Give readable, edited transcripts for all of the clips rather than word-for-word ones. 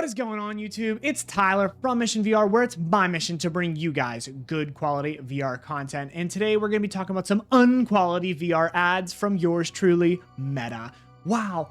What is going on, YouTube? It's Tyler from Mission VR, where it's my mission to bring you guys good quality VR content. And today we're going to be talking about some unquality VR ads from yours truly, Meta. Wow,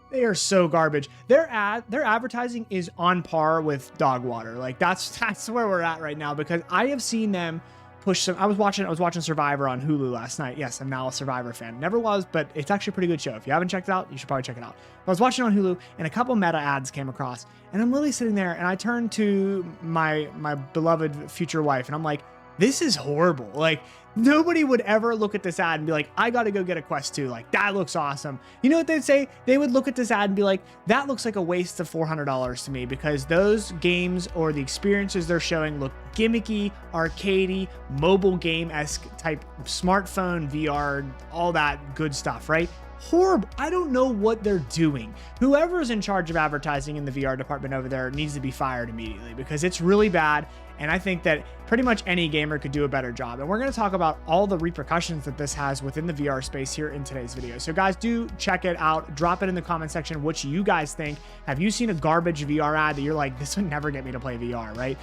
they are so garbage. Their advertising is on par with dog water. Like that's where we're at right now, because I have seen them push some. I was watching Survivor on Hulu last night. Yes, I'm now a Survivor fan. Never was, but it's actually a pretty good show. If you haven't checked it out, you should probably check it out. I was watching on Hulu, and a couple Meta ads came across, and I'm really sitting there, and I turned to my beloved future wife, and I'm like, this is horrible. Like, nobody would ever look at this ad and be like, I got to go get a Quest 2. Like, that looks awesome. You know what they'd say? They would look at this ad and be like, that looks like a waste of $400 to me, because those games or the experiences they're showing look gimmicky, arcadey, mobile game-esque type smartphone, VR, all that good stuff, right? Horrible. I don't know what they're doing. Whoever's in charge of advertising in the VR department over there needs to be fired immediately, because it's really bad. And I think that pretty much any gamer could do a better job. And we're going to talk about all the repercussions that this has within the VR space here in today's video. So guys, do check it out. Drop it in the comment section what you guys think. Have you seen a garbage VR ad that you're like, this would never get me to play VR, right?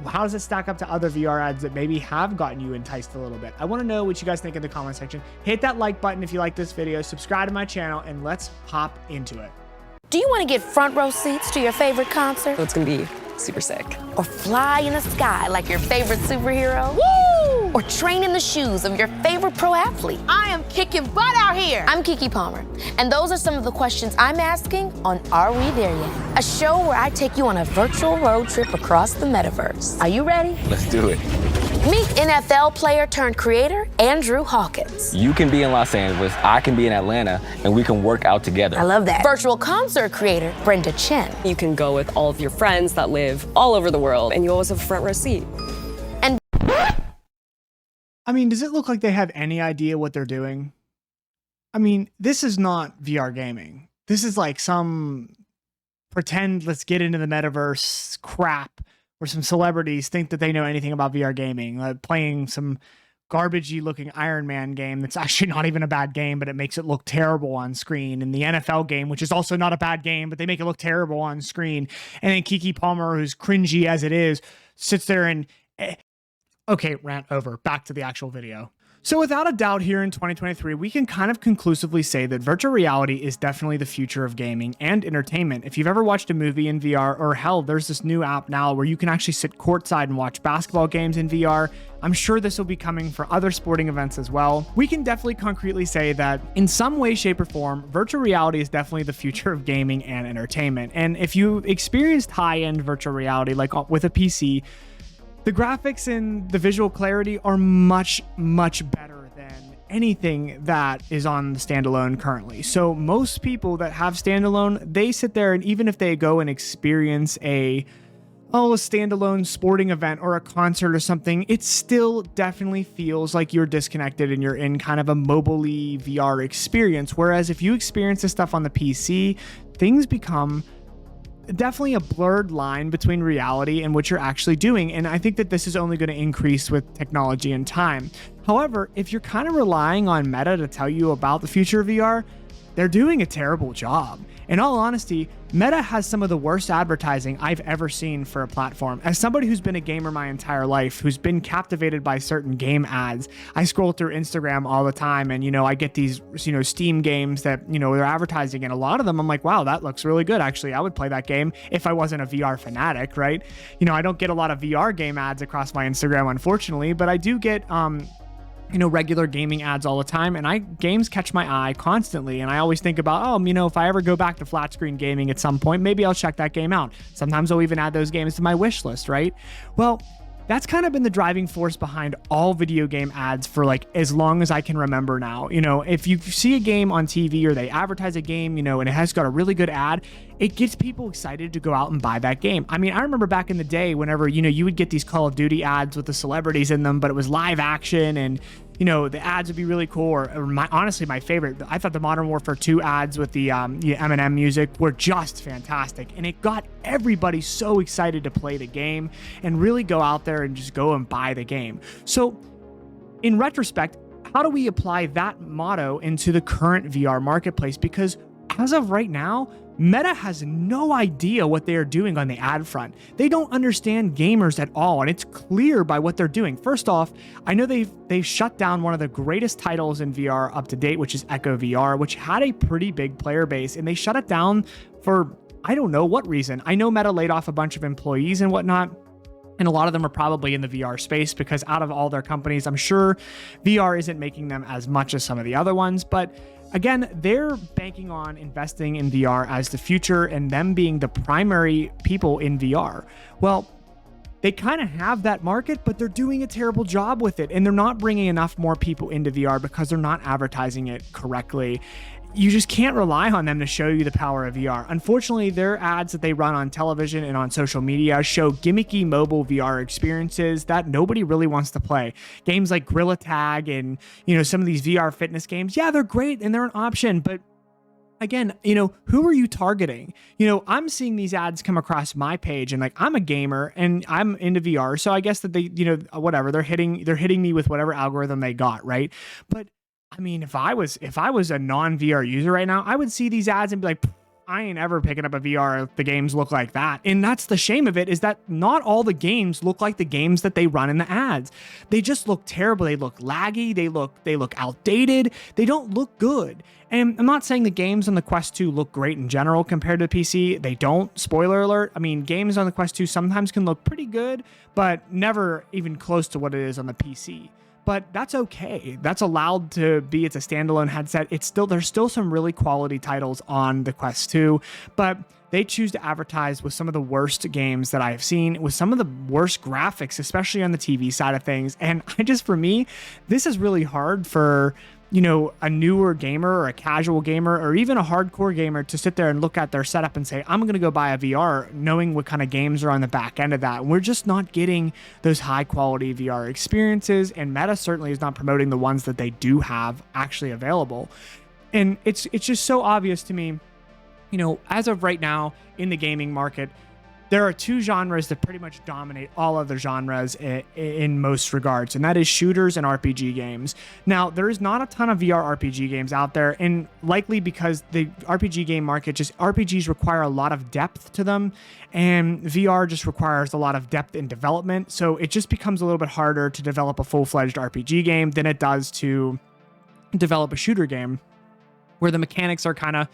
How does it stack up to other VR ads that maybe have gotten you enticed a little bit? I want to know what you guys think in the comment section. Hit that like button if you like this video, subscribe to my channel, and let's hop into it. Do you want to get front row seats to your favorite concert? It's gonna be super sick. Or fly in the sky like your favorite superhero? Woo! Or train in the shoes of your favorite pro athlete? I am kicking butt out here. I'm Kiki Palmer, and those are some of the questions I'm asking on Are We There Yet? A show where I take you on a virtual road trip across the metaverse. Are you ready? Let's do it. Meet NFL player turned creator Andrew Hawkins. You can be in Los Angeles, I can be in Atlanta, and we can work out together. I love that. Virtual concert creator Brenda Chen. You can go with all of your friends that live all over the world, and you always have a front row seat. And I mean, does it look like they have any idea what they're doing? I mean, this is not VR gaming. This is like some pretend let's get into the metaverse crap, where some celebrities think that they know anything about VR gaming, playing some garbagey looking Iron Man game that's actually not even a bad game, but it makes it look terrible on screen. And the NFL game, which is also not a bad game, but they make it look terrible on screen. And then Kiki Palmer, who's cringy as it is, sits there and... Okay, rant over. Back to the actual video. So without a doubt, here in 2023, we can kind of conclusively say that virtual reality is definitely the future of gaming and entertainment. If you've ever watched a movie in VR, or hell, there's this new app now where you can actually sit courtside and watch basketball games in VR. I'm sure this will be coming for other sporting events as well. We can definitely concretely say that in some way, shape, or form, virtual reality is definitely the future of gaming and entertainment. And if you experienced high-end virtual reality, like with a PC, the graphics and the visual clarity are much, much better than anything that is on the standalone currently. So most people that have standalone, they sit there, and even if they go and experience a standalone sporting event or a concert or something, it still definitely feels like you're disconnected and you're in kind of a mobile-y VR experience. Whereas if you experience this stuff on the PC, things become definitely a blurred line between reality and what you're actually doing. And I think that this is only going to increase with technology and time. However, if you're kind of relying on Meta to tell you about the future of VR, they're doing a terrible job. In all honesty, Meta has some of the worst advertising I've ever seen for a platform. As somebody who's been a gamer my entire life, who's been captivated by certain game ads, I scroll through Instagram all the time, and, I get these, Steam games that, they're advertising, and a lot of them I'm like, wow, that looks really good. Actually, I would play that game if I wasn't a VR fanatic, right? I don't get a lot of VR game ads across my Instagram, unfortunately, but I do get, regular gaming ads all the time, and games catch my eye constantly, and I always think about, if I ever go back to flat screen gaming at some point, maybe I'll check that game out. Sometimes I'll even add those games to my wish list, right? Well, that's kind of been the driving force behind all video game ads for like as long as I can remember now. If you see a game on TV or they advertise a game, and it has got a really good ad, it gets people excited to go out and buy that game. I mean, I remember back in the day whenever, you would get these Call of Duty ads with the celebrities in them, but it was live action, and the ads would be really cool. Or honestly, my favorite, I thought the Modern Warfare 2 ads with the Eminem music were just fantastic. And it got everybody so excited to play the game and really go out there and just go and buy the game. So in retrospect, how do we apply that motto into the current VR marketplace? Because as of right now, Meta has no idea what they are doing on the ad front. They don't understand gamers at all, and it's clear by what they're doing. First off, I know they've shut down one of the greatest titles in VR up to date, which is Echo VR, which had a pretty big player base, and they shut it down for I don't know what reason. I know Meta laid off a bunch of employees and whatnot, and a lot of them are probably in the VR space because out of all their companies, I'm sure VR isn't making them as much as some of the other ones, but again, they're banking on investing in VR as the future and them being the primary people in VR. Well, they kind of have that market, but they're doing a terrible job with it. And they're not bringing enough more people into VR because they're not advertising it correctly. You just can't rely on them to show you the power of VR. Unfortunately, their ads that they run on television and on social media show gimmicky mobile VR experiences that nobody really wants to play. Games like Gorilla Tag and, some of these VR fitness games, yeah, they're great and they're an option, but again, who are you targeting? I'm seeing these ads come across my page and like, I'm a gamer and I'm into VR. So I guess that they, whatever, they're hitting me with whatever algorithm they got, right? But I mean, if I was a non-VR user right now, I would see these ads and be like, I ain't ever picking up a VR if the games look like that. And that's the shame of it, is that not all the games look like the games that they run in the ads. They just look terrible. They look laggy. They look outdated. They don't look good. And I'm not saying the games on the Quest 2 look great in general compared to PC. They don't. Spoiler alert. I mean, games on the Quest 2 sometimes can look pretty good, but never even close to what it is on the PC. But that's okay. That's allowed to be. It's a standalone headset. There's still some really quality titles on the Quest 2, but they choose to advertise with some of the worst games that I have seen, with some of the worst graphics, especially on the TV side of things. And for me, this is really hard for a newer gamer or a casual gamer or even a hardcore gamer to sit there and look at their setup and say, I'm going to go buy a VR, knowing what kind of games are on the back end of that. And we're just not getting those high quality VR experiences. And Meta certainly is not promoting the ones that they do have actually available. And it's just so obvious to me, as of right now in the gaming market, there are two genres that pretty much dominate all other genres in most regards, and that is shooters and RPG games. Now, there is not a ton of VR RPG games out there, and likely because the RPG game market, RPGs require a lot of depth to them, and VR just requires a lot of depth in development, so it just becomes a little bit harder to develop a full-fledged RPG game than it does to develop a shooter game, where the mechanics are kind of,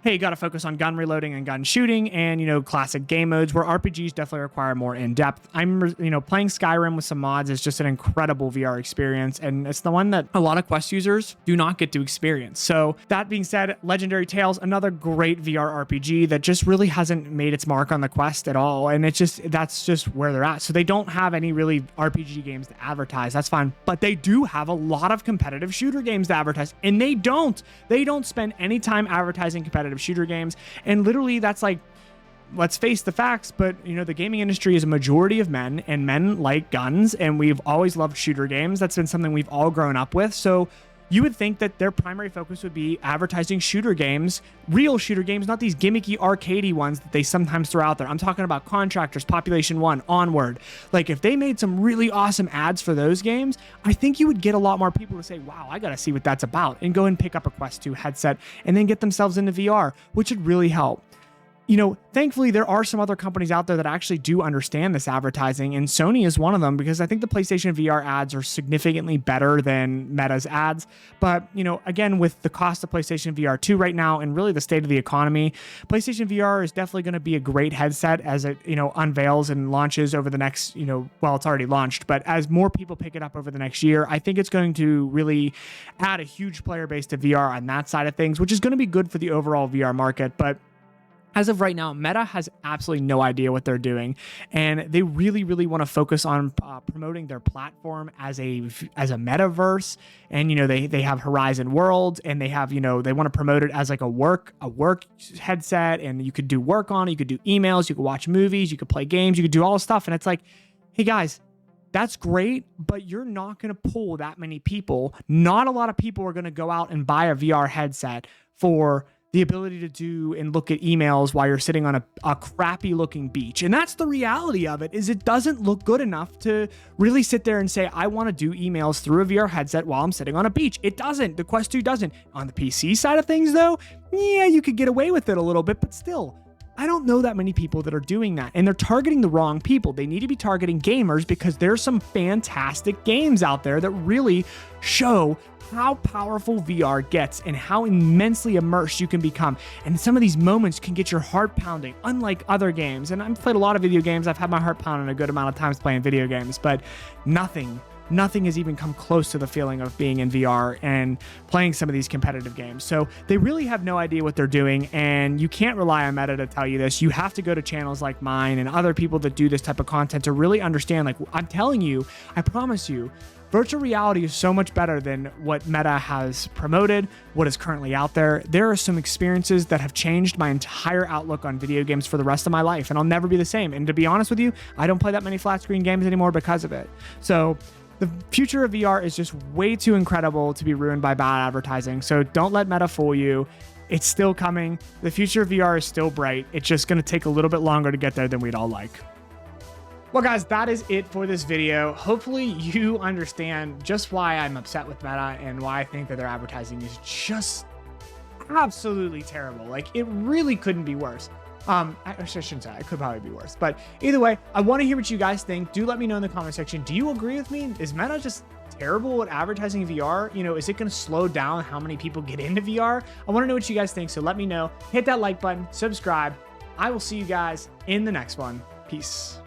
hey, you got to focus on gun reloading and gun shooting and, classic game modes, where RPGs definitely require more in-depth. I'm, playing Skyrim with some mods is just an incredible VR experience, and it's the one that a lot of Quest users do not get to experience. So that being said, Legendary Tales, another great VR RPG that just really hasn't made its mark on the Quest at all, and that's just where they're at. So they don't have any really RPG games to advertise. That's fine, but they do have a lot of competitive shooter games to advertise, and they don't spend any time advertising competitive shooter games. And literally, that's like, let's face the facts, but the gaming industry is a majority of men, and men like guns, and we've always loved shooter games. That's been something we've all grown up with. So you would think that their primary focus would be advertising shooter games, real shooter games, not these gimmicky arcadey ones that they sometimes throw out there. I'm talking about Contractors, Population 1, Onward. Like, if they made some really awesome ads for those games, I think you would get a lot more people to say, wow, I gotta see what that's about, and go and pick up a Quest 2 headset and then get themselves into VR, which would really help. Thankfully, there are some other companies out there that actually do understand this advertising, and Sony is one of them, because I think the PlayStation VR ads are significantly better than Meta's ads. But, again, with the cost of PlayStation VR 2 right now and really the state of the economy, PlayStation VR is definitely going to be a great headset as it, unveils and launches over the next, well, it's already launched, but as more people pick it up over the next year, I think it's going to really add a huge player base to VR on that side of things, which is going to be good for the overall VR market. But as of right now, Meta has absolutely no idea what they're doing, and they really, really want to focus on promoting their platform as a metaverse. And they have Horizon Worlds, and they have they want to promote it as like a work headset, and you could do work on it, you could do emails, you could watch movies, you could play games, you could do all this stuff. And it's like, hey guys, that's great, but you're not going to pull that many people. Not a lot of people are going to go out and buy a VR headset for the ability to do and look at emails while you're sitting on a crappy looking beach. And that's the reality of it, is it doesn't look good enough to really sit there and say, I want to do emails through a VR headset while I'm sitting on a beach. It doesn't. The Quest 2 doesn't. On the PC side of things though, yeah, you could get away with it a little bit, but still, I don't know that many people that are doing that, and they're targeting the wrong people. They need to be targeting gamers, because there's some fantastic games out there that really show how powerful VR gets and how immensely immersed you can become. And some of these moments can get your heart pounding, unlike other games. And I've played a lot of video games. I've had my heart pounding a good amount of times playing video games, but nothing has even come close to the feeling of being in VR and playing some of these competitive games. So they really have no idea what they're doing, and you can't rely on Meta to tell you this. You have to go to channels like mine and other people that do this type of content to really understand, like, I'm telling you, I promise you, virtual reality is so much better than what Meta has promoted, what is currently out there. There are some experiences that have changed my entire outlook on video games for the rest of my life, and I'll never be the same. And to be honest with you, I don't play that many flat screen games anymore because of it. So the future of VR is just way too incredible to be ruined by bad advertising. So don't let Meta fool you. It's still coming. The future of VR is still bright. It's just going to take a little bit longer to get there than we'd all like. Well, guys, that is it for this video. Hopefully you understand just why I'm upset with Meta and why I think that their advertising is just absolutely terrible. Like, it really couldn't be worse. I shouldn't say it could probably be worse, but either way, I want to hear what you guys think. Do let me know in the comment section. Do you agree with me? Is Meta just terrible at advertising VR? You know, is it going to slow down how many people get into VR? I want to know what you guys think. So let me know. Hit that like button, subscribe. I will see you guys in the next one. Peace.